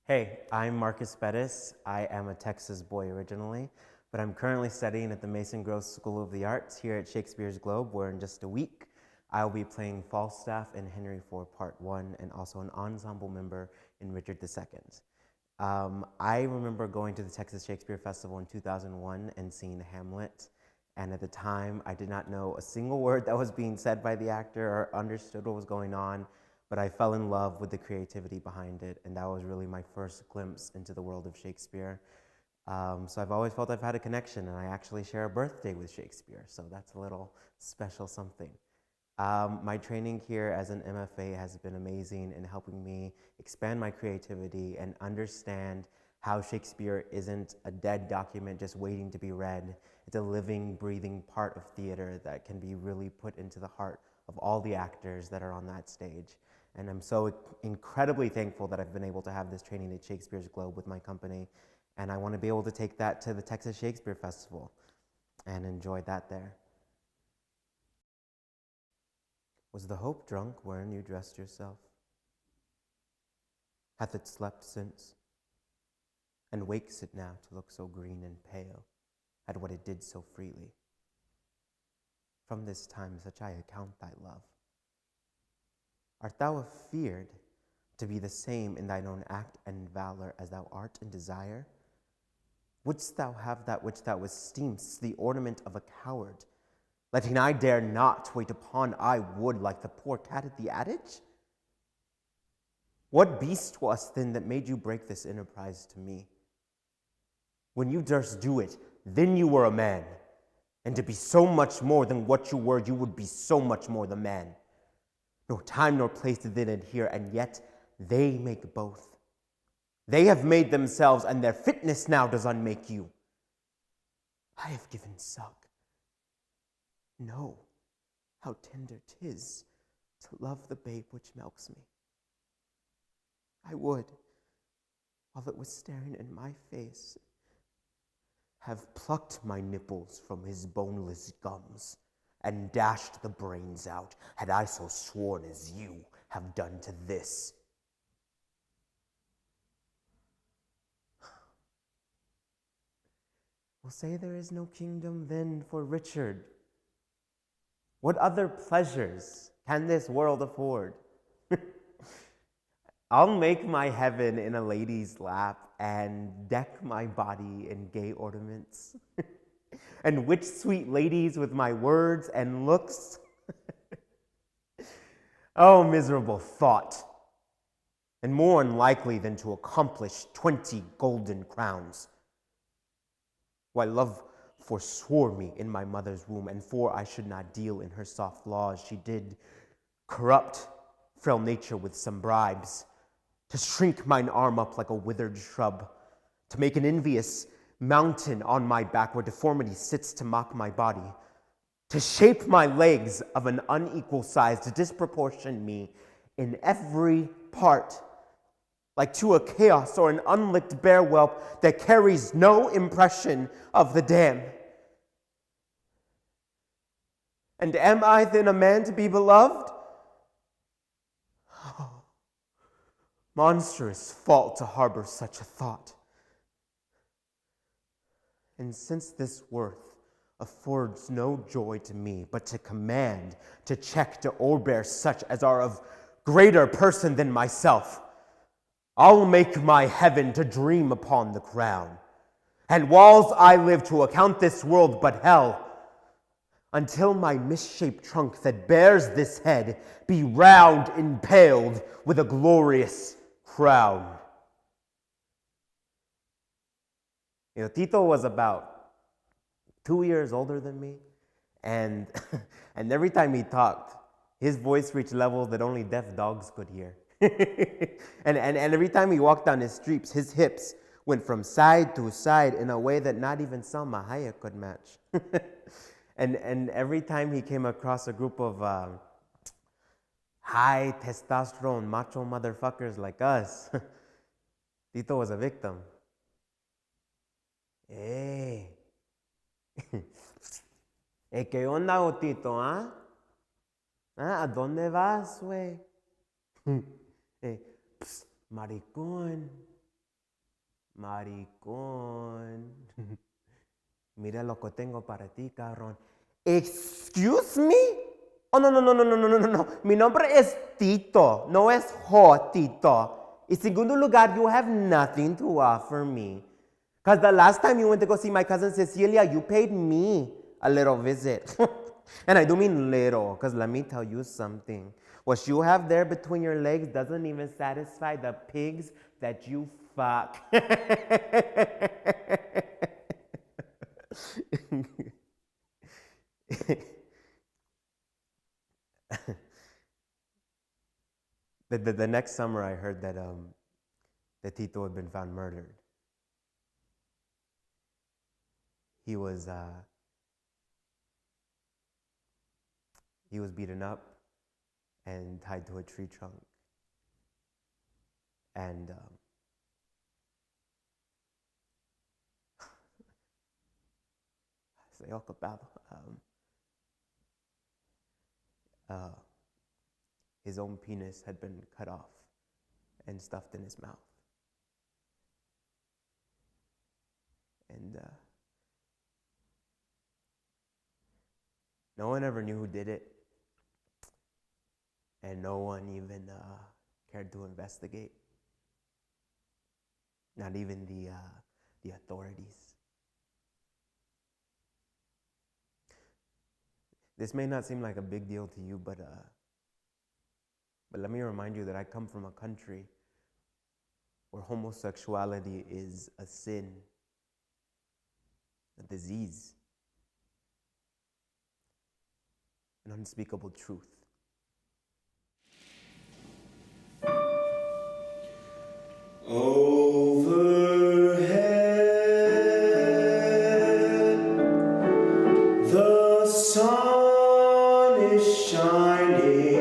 Hey, I'm Marcus Perez. I am a Texas boy originally, but I'm currently studying at the Mason Gross School of the Arts here at Shakespeare's Globe, where in just a week, I'll be playing Falstaff in Henry IV Part 1 and also an ensemble member in Richard II. I remember going to the Texas Shakespeare Festival in 2001 and seeing Hamlet, and at the time, I did not know a single word that was being said by the actor or understood what was going on, but I fell in love with the creativity behind it, and that was really my first glimpse into the world of Shakespeare. So I've always felt I've had a connection, and I actually share a birthday with Shakespeare, so that's a little special something. My training here as an MFA has been amazing in helping me expand my creativity and understand how Shakespeare isn't a dead document just waiting to be read. It's a living, breathing part of theater that can be really put into the heart of all the actors that are on that stage. And I'm so incredibly thankful that I've been able to have this training at Shakespeare's Globe with my company. And I want to be able to take that to the Texas Shakespeare Festival and enjoy that there. Was the hope drunk wherein you dressed yourself? Hath it slept since? And wakes it now to look so green and pale at what it did so freely? From this time such I account thy love. Art thou afeared to be the same in thine own act and valor as thou art in desire? Wouldst thou have that which thou esteem'st the ornament of a coward, letting I dare not wait upon I would like the poor cat at the adage? What beast was then that made you break this enterprise to me? When you durst do it, then you were a man, and to be so much more than what you were, you would be so much more the man. Nor time nor place did then adhere, and yet they make both. They have made themselves, and their fitness now does unmake you. I have given suck. Know how tender 'tis to love the babe which milks me. I would, while it was staring in my face, have plucked my nipples from his boneless gums and dashed the brains out, had I so sworn as you have done to this. We'll say there is no kingdom then for Richard. What other pleasures can this world afford? I'll make my heaven in a lady's lap and deck my body in gay ornaments. And witch sweet ladies with my words and looks. Oh, miserable thought, and more unlikely than to accomplish 20 golden crowns. Why, love forswore me in my mother's womb, and for I should not deal in her soft laws, she did corrupt frail nature with some bribes, to shrink mine arm up like a withered shrub, to make an envious mountain on my back where deformity sits to mock my body, to shape my legs of an unequal size, to disproportion me in every part, like to a chaos or an unlicked bear whelp that carries no impression of the dam. And am I then a man to be beloved? Oh, monstrous fault to harbor such a thought. And since this worth affords no joy to me, but to command, to check, to o'erbear such as are of greater person than myself, I'll make my heaven to dream upon the crown, and whiles I live to account this world but hell, until my misshaped trunk that bears this head be round impaled with a glorious crown. You know, Tito was about 2 years older than me, and and every time he talked, his voice reached levels that only deaf dogs could hear. and every time he walked down his streets, his hips went from side to side in a way that not even Salma Hayek could match. and every time he came across a group of high testosterone macho motherfuckers like us, Tito was a victim. Hey. ¿Qué onda, Otito, ah? ¿A dónde vas, güey? Maricón. Maricón. Mira lo que tengo para ti, cabrón. Excuse me? Oh, no, no, no, no, no, no, no, no, no. Mi nombre es Tito, no es Tito. Y segundo lugar, you have nothing to offer me. Because the last time you went to go see my cousin Cecilia, you paid me a little visit. And I do mean little, because let me tell you something. What you have there between your legs doesn't even satisfy the pigs that you fuck. The next summer, I heard that Tito had been found murdered. He was beaten up and tied to a tree trunk. And say ocupado. His own penis had been cut off and stuffed in his mouth. And no one ever knew who did it. And no one even cared to investigate. Not even the authorities. This may not seem like a big deal to you, but let me remind you that I come from a country where homosexuality is a sin, a disease, an unspeakable truth. Overhead, the sun is shining.